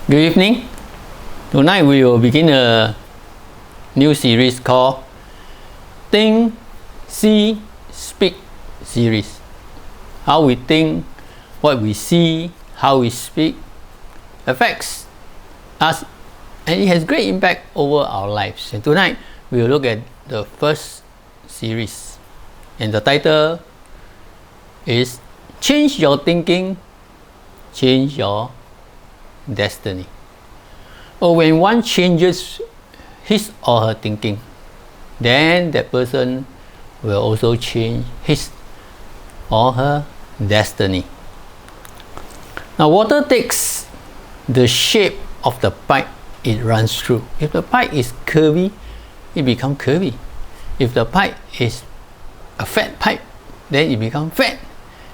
Good evening. Tonight we will begin a new series called Think, See, Speak series. How we think, what we see, how we speak affects us, and it has great impact over our lives. And tonight we will look at the first series, and the title is Change Your Thinking, Change Your Destiny. Or when one changes his or her thinking, then that person will also change his or her destiny. Now, water takes the shape of the pipe it runs through. If the pipe is curvy, it becomes curvy. If the pipe is a fat pipe, then it becomes fat.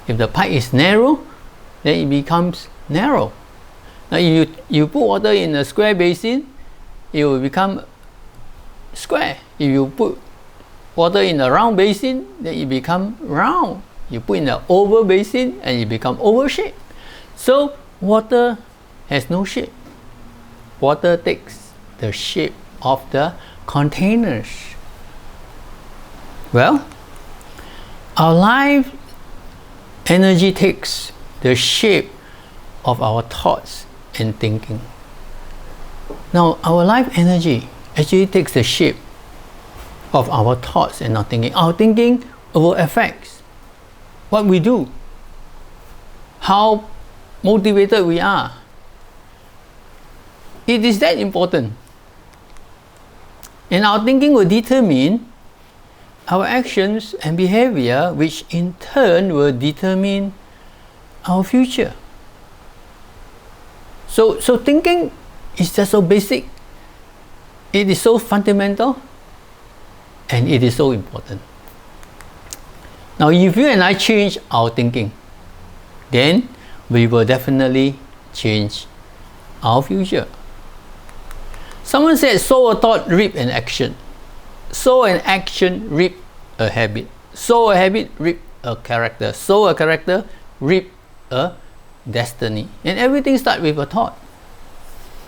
If the pipe is narrow, then it becomes narrow. Now, if you put water in a square basin, it will become square. If you put water in a round basin, then it becomes round. You put in an oval basin and it becomes oval shape. So water has no shape. Water takes the shape of the containers. Well, our life energy takes the shape of our thoughts and thinking. Now, our life energy actually takes the shape of our thoughts and our thinking. Our thinking will affect what we do, how motivated we are. It is that important. And our thinking will determine our actions and behavior, which in turn will determine our future. So thinking is just so basic, it is so fundamental, and it is so important. Now, if you and I change our thinking, then we will definitely change our future. Someone said, sow a thought, reap an action. Sow an action, reap a habit. Sow a habit, reap a character. Sow a character, reap a destiny. And everything starts with a thought.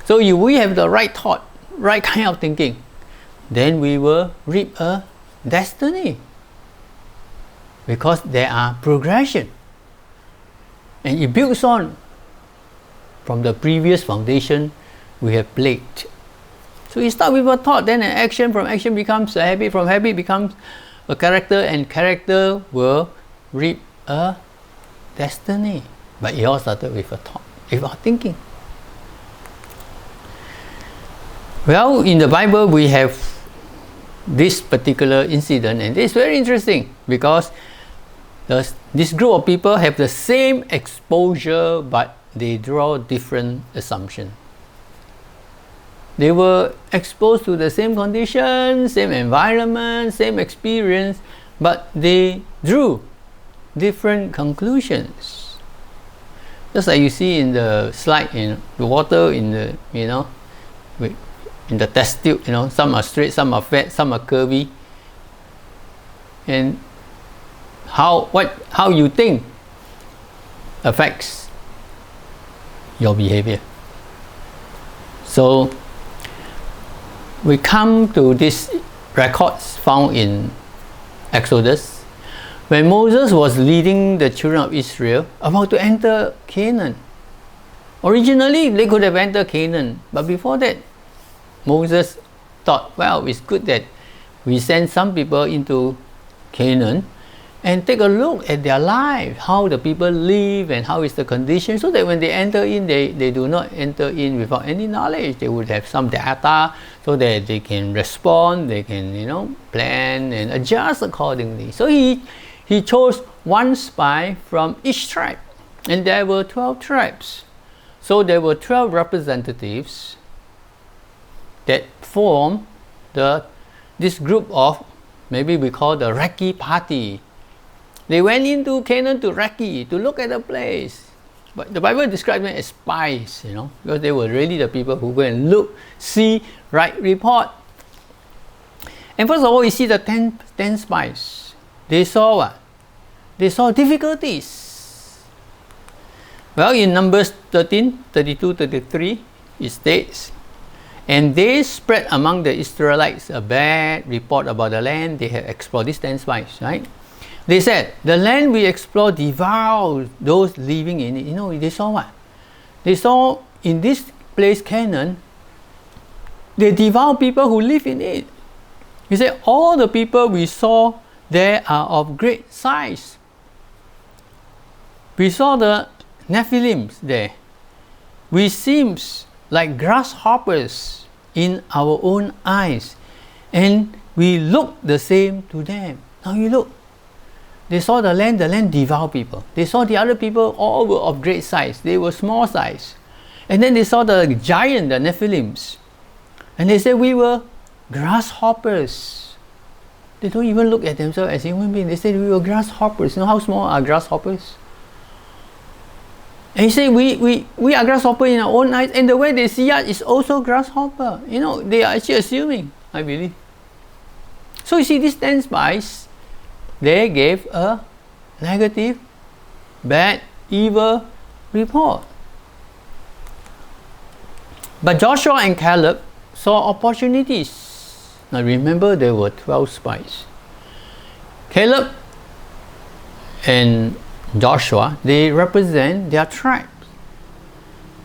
So if we have the right thought, right kind of thinking, then we will reap a destiny, because there are progression, and it builds on from the previous foundation we have laid. So you start with a thought, then an action, from action becomes a habit, from habit becomes a character, and character will reap a destiny. But it all started with a thought, with our thinking. Well, in the Bible we have this particular incident, and it's very interesting because this group of people have the same exposure, but they draw different assumptions. They were exposed to the same conditions, same environment, same experience, but they drew different conclusions. Just like you see in the slide, in the water in the in the test tube, some are straight, some are fat, some are curvy, and how you think affects your behavior. So we come to these records found in Exodus, when Moses was leading the children of Israel about to enter Canaan. Originally they could have entered Canaan, but before that Moses thought, well, it's good that we send some people into Canaan and take a look at their life, how the people live and how is the condition, so that when they enter in, they do not enter in without any knowledge. They would have some data so that they can respond, they can plan and adjust accordingly. So he chose one spy from each tribe, and there were 12 tribes. So there were 12 representatives that form this group of, maybe we call the recce party. They went into Canaan to recce, to look at the place. But the Bible describes them as spies, because they were really the people who go and look, see, write, report. And first of all, we see the 10 spies. They saw what? They saw difficulties. Well, in Numbers 13, 32, 33, it states, and they spread among the Israelites a bad report about the land they had explored. These 10 spies, right? They said, the land we explored devoured those living in it. You know, they saw what? They saw in this place, Canaan, they devour people who live in it. He said, all the people we saw there are of great size. We saw the Nephilims there. We seems like grasshoppers in our own eyes, and we look the same to them. Now you look. They saw the land devoured people. They saw the other people, all were of great size. They were small size. And then they saw the giant, the Nephilims. And they said, we were grasshoppers. They don't even look at themselves as human beings. They said we were grasshoppers. You know how small are grasshoppers? And he said, we are grasshopper in our own eyes, and the way they see us is also grasshopper. You know, they are actually assuming, I believe. So you see, these 10 spies, they gave a negative, bad, evil report. But Joshua and Caleb saw opportunities. Now remember, there were 12 spies. Caleb and Joshua, they represent their tribes.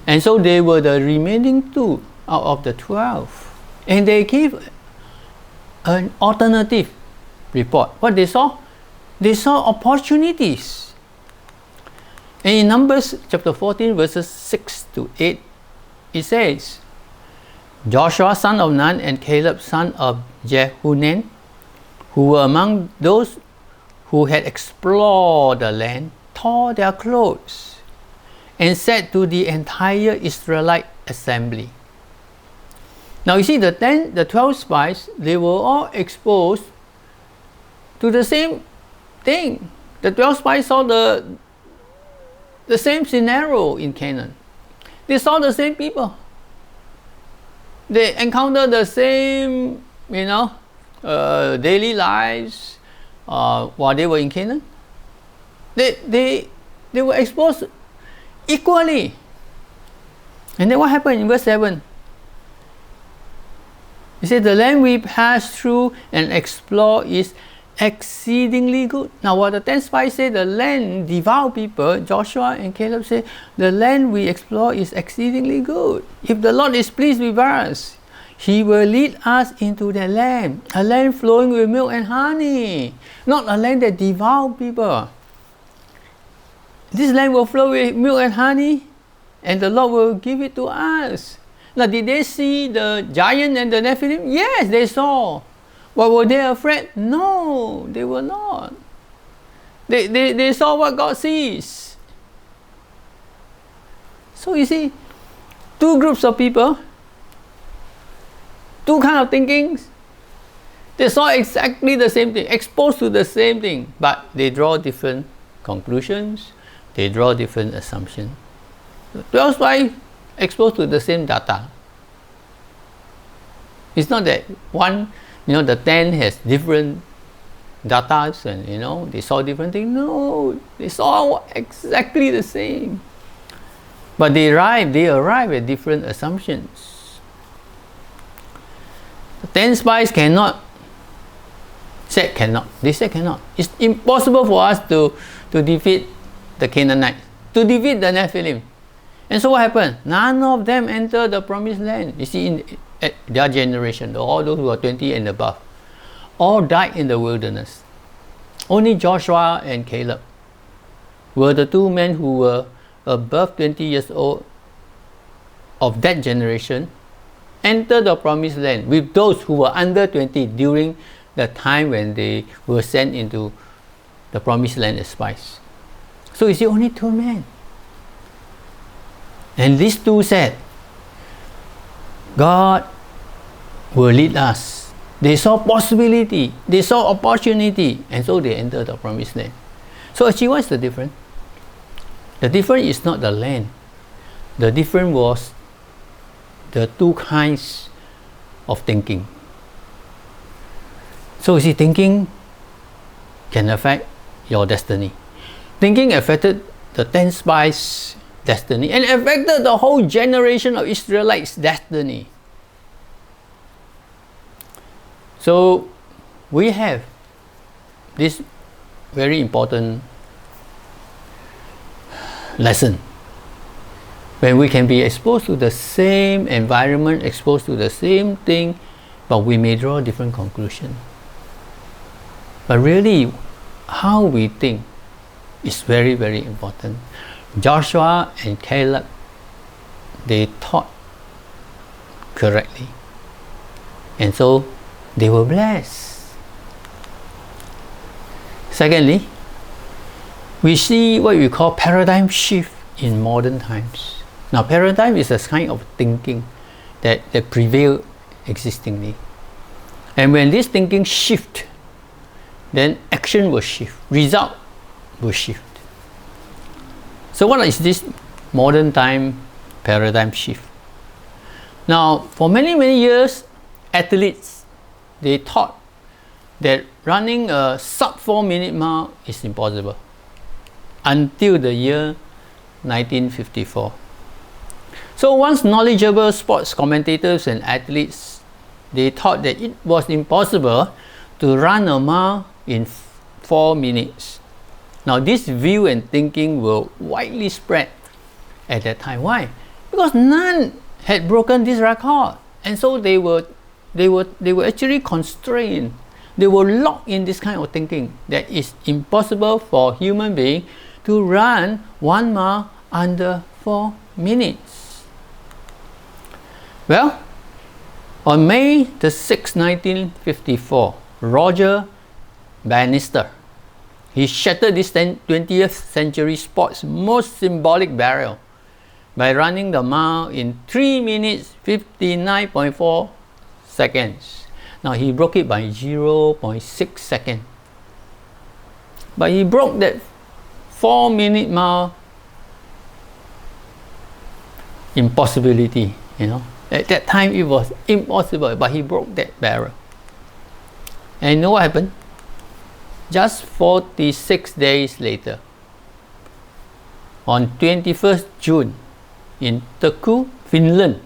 And so they were the remaining 2 out of the 12. And they gave an alternative report. What they saw? They saw opportunities. And in Numbers chapter 14, verses 6 to 8, it says, Joshua son of Nun and Caleb son of Jephunneh, who were among those who had explored the land, tore their clothes and said to the entire Israelite assembly. Now you see, the 12 spies, they were all exposed to the same thing. The 12 spies saw the same scenario in Canaan. They saw the same people. They encountered the same, daily lives while they were in Canaan. They were exposed equally. And then what happened in verse 7? He said, the land we passed through and explored is exceedingly good. Now what the 10 spies say, the land devoured people, Joshua and Caleb say, the land we explore is exceedingly good. If the Lord is pleased with us, He will lead us into the land, a land flowing with milk and honey, not a land that devours people. This land will flow with milk and honey, and the Lord will give it to us. Now, did they see the giant and the Nephilim? Yes, they saw. But were they afraid? No, they were not. They saw what God sees. So you see, 2 groups of people, 2 kind of thinkings. They saw exactly the same thing, exposed to the same thing, but they draw different conclusions. They draw different assumptions. 12 spies exposed to the same data. It's not that one, the 10 has different data and they saw different things. No, they saw exactly the same. But they arrive at different assumptions. The 10 spies cannot. They said cannot. It's impossible for us to defeat the Canaanites, to defeat the Nephilim. And so what happened? None of them entered the promised land. You see, in their generation, all those who are 20 and above, all died in the wilderness. Only Joshua and Caleb were the 2 men who were above 20 years old of that generation, entered the promised land with those who were under 20 during the time when they were sent into the promised land as spies. So you see, only 2 men. And these 2 said, God will lead us. They saw possibility, they saw opportunity, and so they entered the promised land. So actually, what's the difference? The difference is not the land. The difference was the 2 kinds of thinking. So you see, thinking can affect your destiny. Thinking affected the 10 spies' destiny and affected the whole generation of Israelites' destiny. So we have this very important lesson. When we can be exposed to the same environment, exposed to the same thing, but we may draw different conclusions. But really, how we think is very, very important. Joshua and Caleb, they taught correctly. And so they were blessed. Secondly, we see what we call paradigm shift in modern times. Now, paradigm is a kind of thinking that prevail existingly. And when this thinking shift, then action will shift, result will shift. So what is this modern time paradigm shift? Now, for many, many years, athletes, they thought that running a sub 4-minute mile is impossible until the year 1954. So once knowledgeable sports commentators and athletes, they thought that it was impossible to run a mile in 4 minutes. Now this view and thinking were widely spread at that time. Why? Because none had broken this record, and so they were actually constrained. They were locked in this kind of thinking that it's impossible for human being to run 1 mile under 4 minutes. Well, on May the 6th, 1954, Roger Bannister, he shattered this 20th century sport's most symbolic barrier by running the mile in 3 minutes 59.4 seconds. Now he broke it by 0.6 seconds. But he broke that 4-minute mile impossibility, At that time it was impossible, but he broke that barrier. And you know what happened? Just 46 days later, on 21st June in Turku, Finland,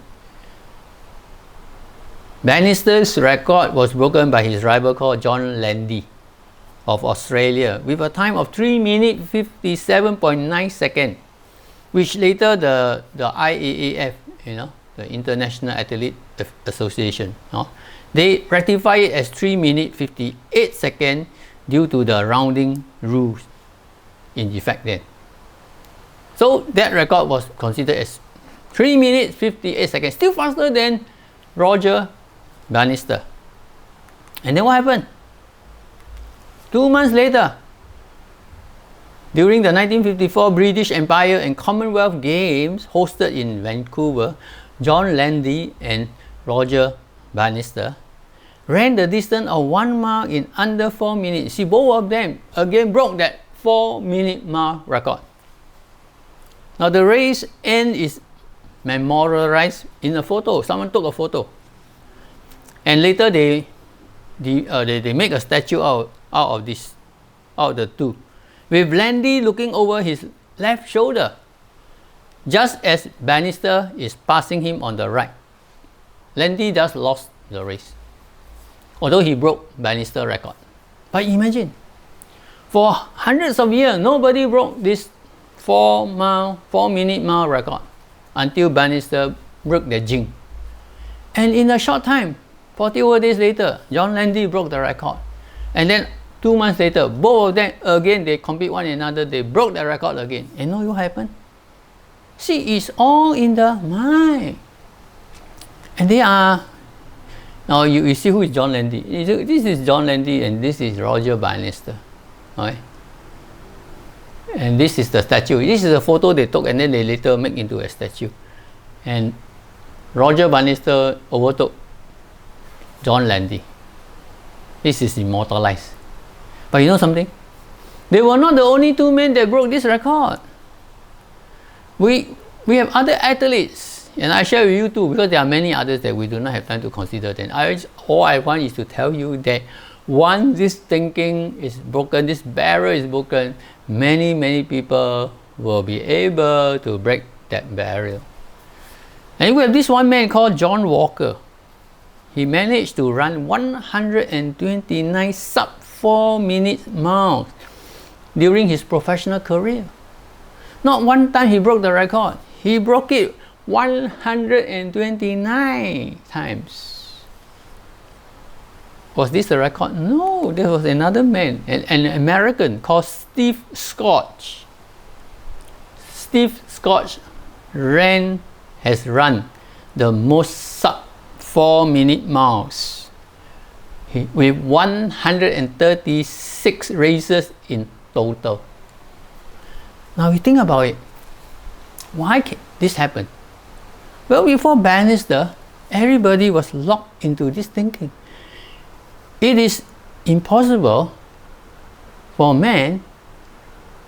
Bannister's record was broken by his rival called John Landy of Australia with a time of 3 minutes 57.9 seconds, which later the IAAF, the International Athlete Association, they ratified it as 3 minutes 58 seconds due to the rounding rules in effect then. So that record was considered as 3 minutes 58 seconds, still faster than Roger Bannister. And then what happened? 2 months later, during the 1954 British Empire and Commonwealth Games hosted in Vancouver, John Landy and Roger Bannister ran the distance of 1 mile in under 4 minutes. See, both of them again broke that 4-minute mile record. Now the race end is memorialized in a photo. Someone took a photo, and later they make a statue out of the two, with Landy looking over his left shoulder, just as Bannister is passing him on the right. Landy just lost the race, although he broke Bannister's record. But imagine, for hundreds of years, nobody broke this 4-minute mile record until Bannister broke the jinx. And in a short time, 40 days later, John Landy broke the record. And then 2 months later, both of them again, they compete one another, they broke the record again. And you know what happened? See, it's all in the mind. And they are, now you see who is John Landy. This is John Landy and this is Roger Bannister. Okay? And this is the statue. This is a photo they took and then they later make into a statue. And Roger Bannister overtook John Landy. This is immortalized. But you know something? They were not the only two men that broke this record. We have other athletes, and I share with you too, because there are many others that we do not have time to consider. Then all I want is to tell you that once this thinking is broken, this barrier is broken, many people will be able to break that barrier. And we have this one man called John Walker. He managed to run 129 sub 4-minute miles during his professional career. Not one time he broke the record. He broke it 129 times. Was this a record? No, there was another man, an American called Steve Scotch. Steve Scotch has run the most sub 4-minute miles with 136 races in total. Now you think about it. Why can this happen? Well, before Bannister, everybody was locked into this thinking. It is impossible for man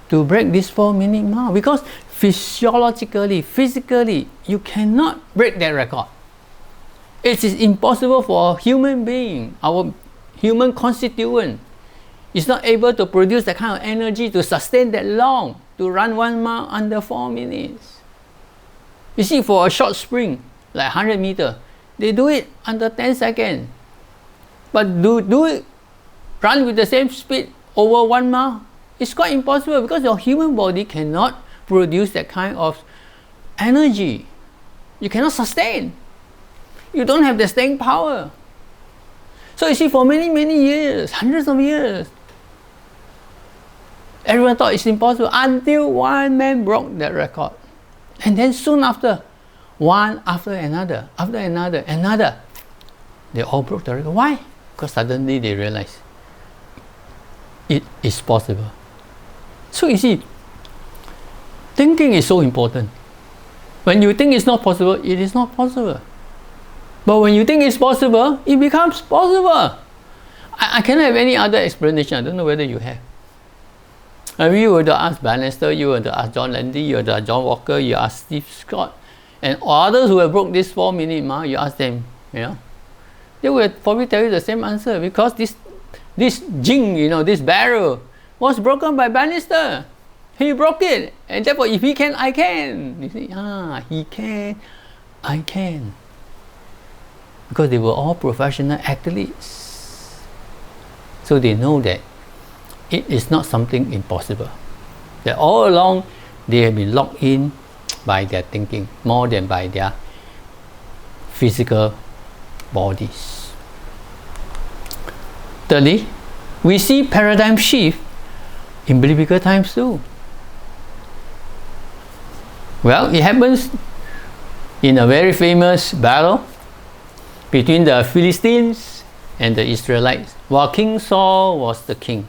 to break this 4-minute mile because physiologically, physically, you cannot break that record. It is impossible for a human being, our human constituent, is not able to produce that kind of energy to sustain that long, to run 1 mile under 4 minutes. You see, for a short sprint, like 100 meters, they do it under 10 seconds. But do it, run with the same speed over 1 mile, it's quite impossible because your human body cannot produce that kind of energy. You cannot sustain. You don't have the staying power. So you see, for many years, hundreds of years, everyone thought it's impossible until one man broke that record. And then soon after, one after another, they all broke the record. Why? Because suddenly they realized it is possible. So you see, thinking is so important. When you think it's not possible, it is not possible. But when you think it's possible, it becomes possible. I cannot have any other explanation. I don't know whether you have. If you were to ask Bannister, you were to ask John Landy, you were to ask John Walker, you ask Steve Scott, and others who have broke this 4-minute mile, you ask them, they will probably tell you the same answer because this jing, this barrel was broken by Bannister. He broke it, and therefore if he can, I can. You see, he can, I can. Because they were all professional athletes. So they know that it is not something impossible. That all along they have been locked in by their thinking more than by their physical bodies. Thirdly, we see paradigm shift in biblical times too. Well, it happens in a very famous battle between the Philistines and the Israelites, while King Saul was the king.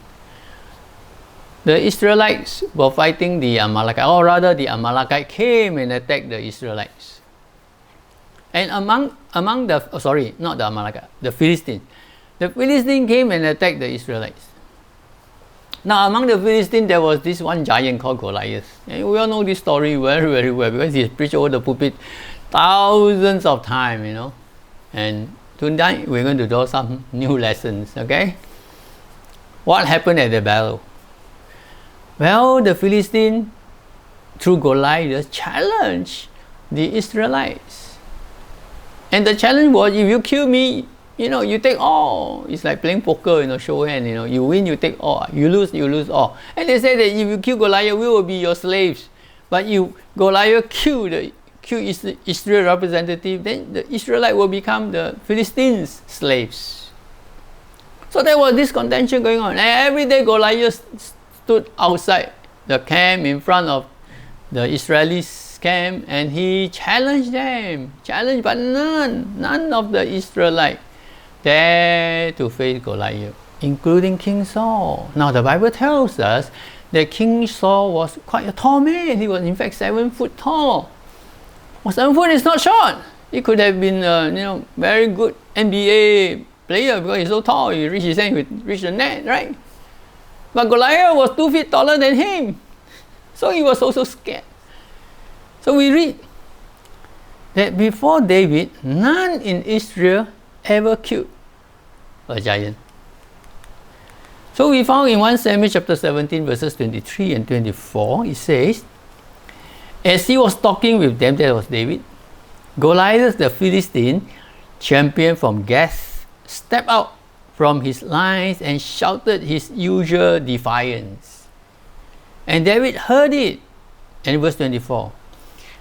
The Israelites were fighting the Amalekites, or rather the Amalekites came and attacked the Israelites. And among the Philistines. The Philistines came and attacked the Israelites. Now among the Philistines there was this one giant called Goliath. And we all know this story very, very well because he has preached over the pulpit thousands of times, And tonight we're going to draw some new lessons, okay? What happened at the battle? Well, the Philistines, through Goliath, challenged the Israelites. And the challenge was, if you kill me, you take all. It's like playing poker, show hand, you win, you take all. You lose all. And they said that if you kill Goliath, we will be your slaves. But if Goliath kill Israel representative, then the Israelite will become the Philistines' slaves. So there was this contention going on. And every day Goliath stood outside the camp in front of the Israelis' camp, and he challenged them. But none of the Israelites dared to face Goliath, including King Saul. Now the Bible tells us that King Saul was quite a tall man. He was in fact 7 foot tall. Well, 7 foot is not short. He could have been very good NBA player because he's so tall. He reached his hand, he would reach the net, right? But Goliath was 2 feet taller than him. So he was also scared. So we read that before David, none in Israel ever killed a giant. So we found in 1 Samuel chapter 17 verses 23 and 24, it says, As he was talking with them, that was David, Goliath the Philistine, champion from Gath, stepped out from his lines and shouted his usual defiance. And David heard it. And verse 24,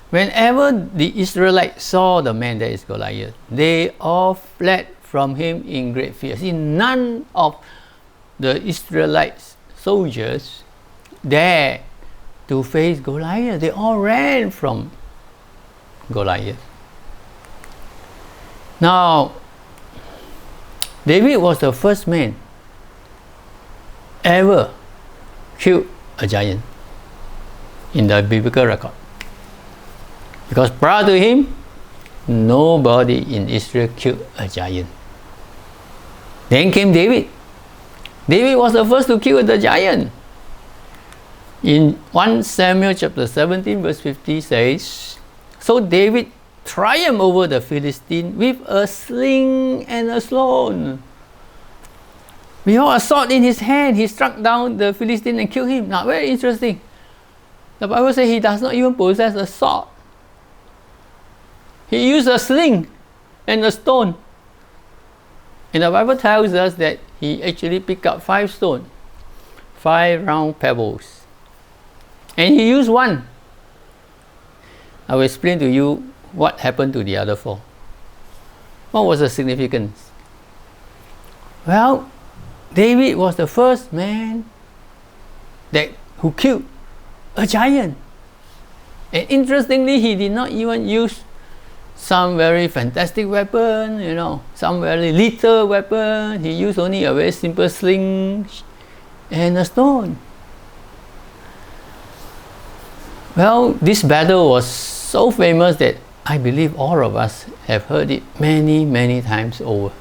whenever the Israelites saw the man, that is Goliath, they all fled from him in great fear. See, none of the Israelites soldiers dared to face Goliath. They all ran from Goliath. Now, David was the first man ever killed a giant in the biblical record. Because prior to him, nobody in Israel killed a giant. Then came David. David was the first to kill the giant. In 1 Samuel chapter 17 verse 50 says, so David triumphed over the Philistine with a sling and a stone. Behold, a sword in his hand, he struck down the Philistine and killed him. Now, very interesting. The Bible says he does not even possess a sword. He used a sling and a stone. And the Bible tells us that he actually picked up 5 stones, 5 round pebbles. And he used one. I will explain to you what happened to the other 4. What was the significance? Well, David was the first man who killed a giant. And interestingly, he did not even use some very fantastic weapon, some very lethal weapon. He used only a very simple sling and a stone. Well, this battle was so famous that I believe all of us have heard it many, many times over.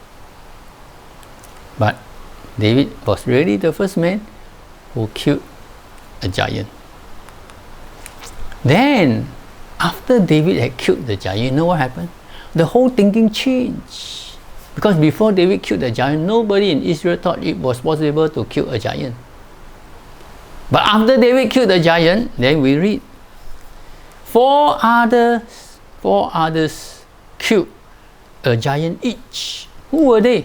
But David was really the first man who killed a giant. Then, after David had killed the giant, you know what happened? The whole thinking changed. Because before David killed the giant, nobody in Israel thought it was possible to kill a giant. But after David killed the giant, then we read, 4 others killed a giant each. Who were they?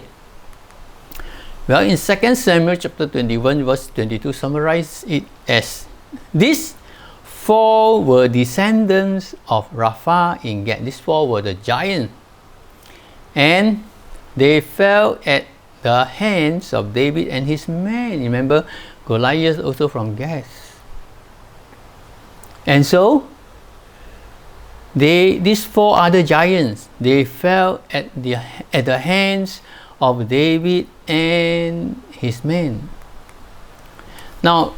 Well, in 2 Samuel chapter 21 verse 22 summarizes it as, these 4 were descendants of Rapha in Gath. These 4 were the giants. And they fell at the hands of David and his men. Remember, Goliath also from Gath. And so, these 4 other giants, they fell at the hands of David and his men. Now,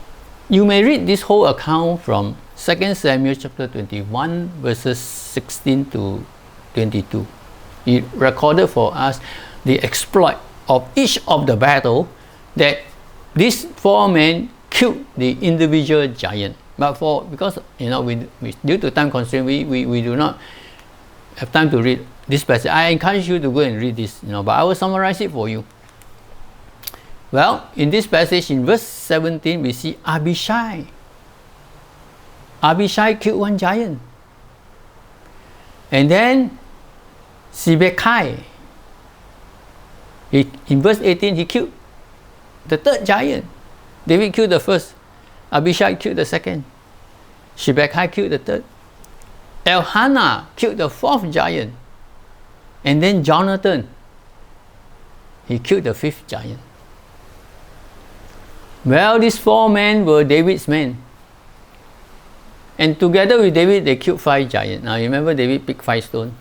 you may read this whole account from 2 Samuel chapter 21 verses 16 to 22. It recorded for us the exploit of each of the battle that these 4 men killed the individual giant. But because we due to time constraint, we do not have time to read this passage. I encourage you to go and read this, but I will summarize it for you. Well, in this passage, in verse 17, we see Abishai. Abishai killed 1 giant. And then Sibbecai. In verse 18, he killed the 3rd giant. David killed the 1st. Abishai killed the 2nd. Sibbecai killed the 3rd. Elkanah killed the 4th giant. And then Jonathan, he killed the 5th giant. Well, these 4 men were David's men. And together with David, they killed 5 giants. Now, remember David picked 5 stones?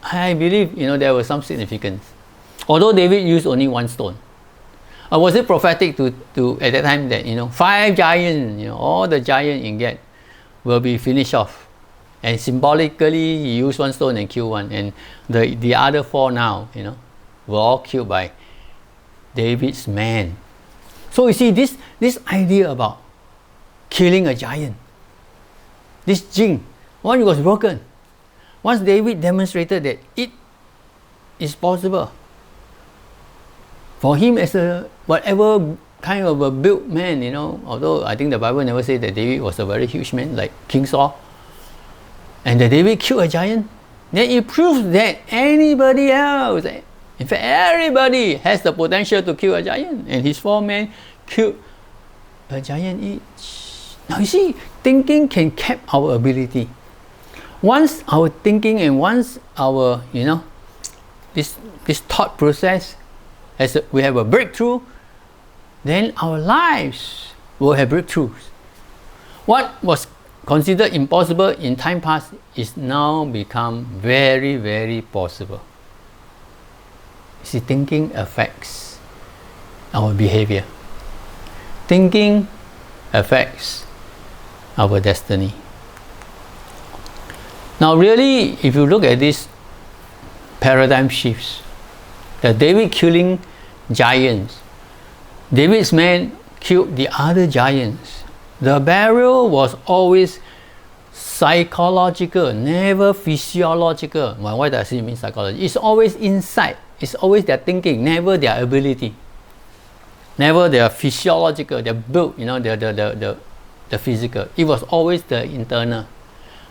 I believe, there was some significance. Although David used only 1 stone. Or was it prophetic to at that time that, 5 giants, all the giants in Gath will be finished off. And symbolically, he used 1 stone and killed 1. And the other 4 now, were all killed by David's men. So you see, this idea about killing a giant, this jinn, once it was broken, once David demonstrated that it is possible for him as a whatever kind of a built man, although I think the Bible never said that David was a very huge man like King Saul, and that David killed a giant, then it proves that anybody else, in fact everybody, has the potential to kill a giant, and his 4 men killed a giant each. Now you see, thinking can cap our ability. Once our thinking and once our, this thought process, as we have a breakthrough, then our lives will have breakthroughs. What was considered impossible in time past is now become very, very possible. You see, thinking affects our behavior. Thinking affects our destiny. Now really, if you look at this paradigm shifts, the David killing giants, David's men killed the other giants. The burial was always psychological, never physiological. Well, what does it mean, psychology? It's always inside. It's always their thinking, never their ability. Never their physiological, their build, the physical. It was always the internal.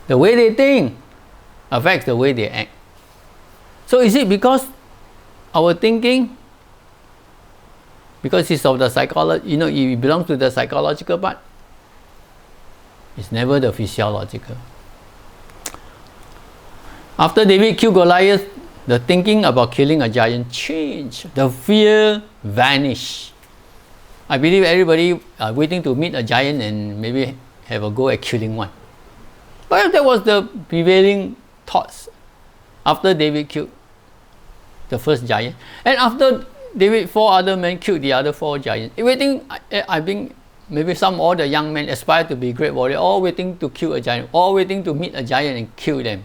The way they think affects the way they act. So is it because our thinking, because it's of the psychology, it belongs to the psychological part? It's never the physiological. After David killed Goliath, the thinking about killing a giant changed. The fear vanished. I believe everybody are waiting to meet a giant and maybe have a go at killing one. But that was the prevailing thoughts after David killed the first giant. And after David, 4 other men killed the other 4 giants. I think maybe some all the young men aspire to be great warriors, all waiting to kill a giant, all waiting to meet a giant and kill them.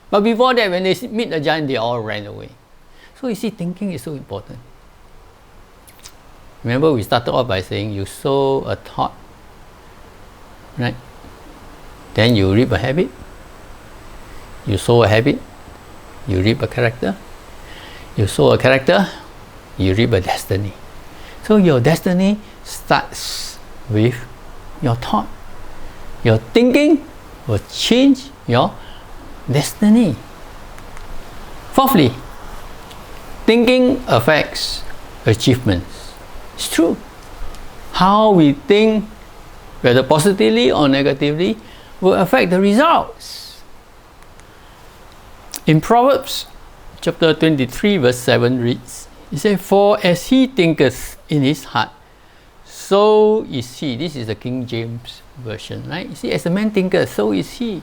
But before that, when they meet a giant, they all ran away. So you see, thinking is so important. Remember, we started off by saying you sow a thought, right? Then you reap a habit. You sow a habit, you reap a character. You sow a character, you reap a destiny. So your destiny starts with your thought. Your thinking will change your destiny. Fourthly, thinking affects achievements. It's true. How we think, whether positively or negatively, will affect the results. In Proverbs chapter 23 verse 7 reads, it says, "For as he thinketh in his heart, so is he." This is the King James version, right? You see, as a man thinketh, so is he.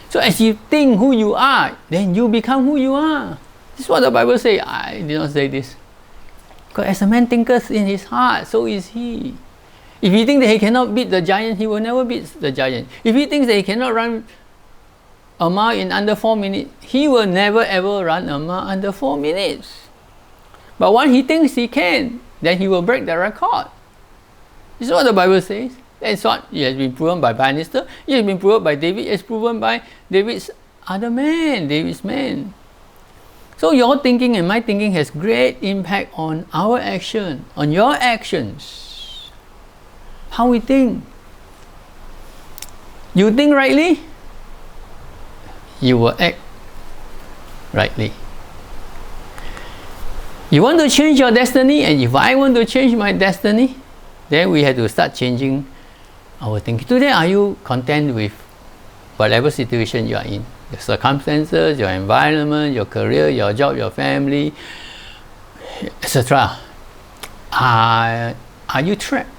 So as you think who you are, then you become who you are. This is what the Bible says. I did not say this. Because as a man thinketh in his heart, so is he. If he thinks that he cannot beat the giant, he will never beat the giant. If he thinks that he cannot run a mile in under 4 minutes, he will never ever run a mile under 4 minutes. But when he thinks he can, then he will break the record. This is what the Bible says. That's what it has been proven by Bannister. It has been proven by David. It's proven by David's other men, David's men. So your thinking and my thinking has great impact on our action, on your actions. How we think. You think rightly, you will act rightly. You want to change your destiny, and if I want to change my destiny, then we have to start changing our thinking. Today, are you content with whatever situation you are in? Your circumstances, your environment, your career, your job, your family, etc. Are you trapped?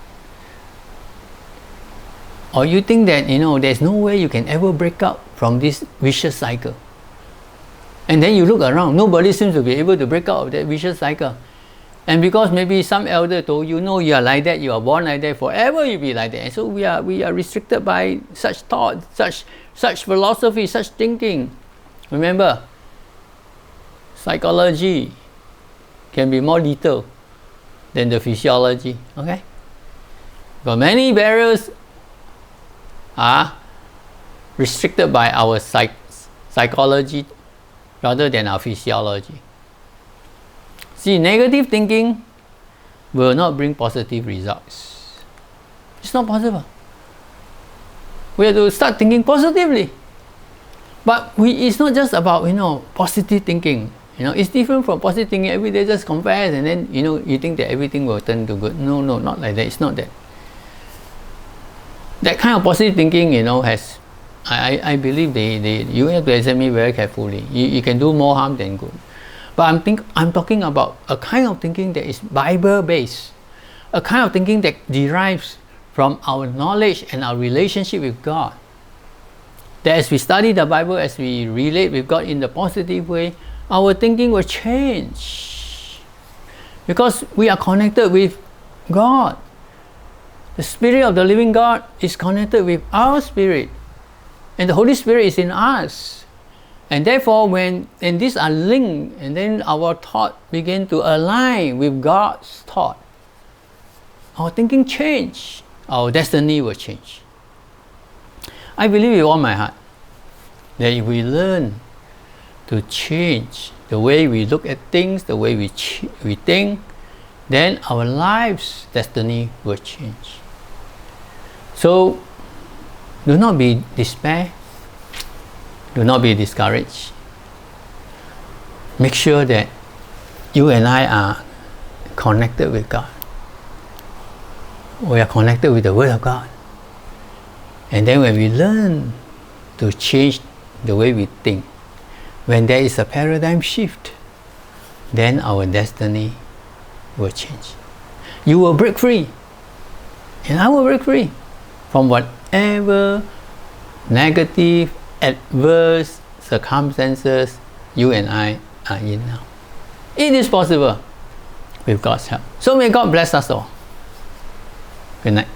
Or you think that there's no way you can ever break out from this vicious cycle? And then you look around, nobody seems to be able to break out of that vicious cycle. And because maybe some elder told you, no, you are like that, you are born like that, forever you'll be like that. And so we are restricted by such thought, such philosophy, such thinking. Remember, psychology can be more lethal than the physiology. Okay? But many barriers are restricted by our psychology rather than our physiology. See, negative thinking will not bring positive results. It's not possible. We have to start thinking positively. But it's not just about, positive thinking. It's different from positive thinking. Every day just confess, and then, you think that everything will turn to good. No, not like that. It's not that. That kind of positive thinking, has, I believe you have to examine me very carefully. You can do more harm than good. But I'm talking about a kind of thinking that is Bible-based. A kind of thinking that derives from our knowledge and our relationship with God. That as we study the Bible, as we relate with God in the positive way, our thinking will change. Because we are connected with God. The Spirit of the living God is connected with our spirit. And the Holy Spirit is in us. And therefore, when these are linked, and then our thought begin to align with God's thought, our thinking change. Our destiny will change. I believe with all my heart that if we learn to change the way we look at things, the way we think, then our life's destiny will change. So, do not be despair. Do not be discouraged. Make sure that you and I are connected with God. We are connected with the Word of God. And then when we learn to change the way we think, when there is a paradigm shift, then our destiny will change. You will break free, and I will break free from whatever negative, adverse circumstances you and I are in now. It is possible with God's help. So may God bless us all. Good night.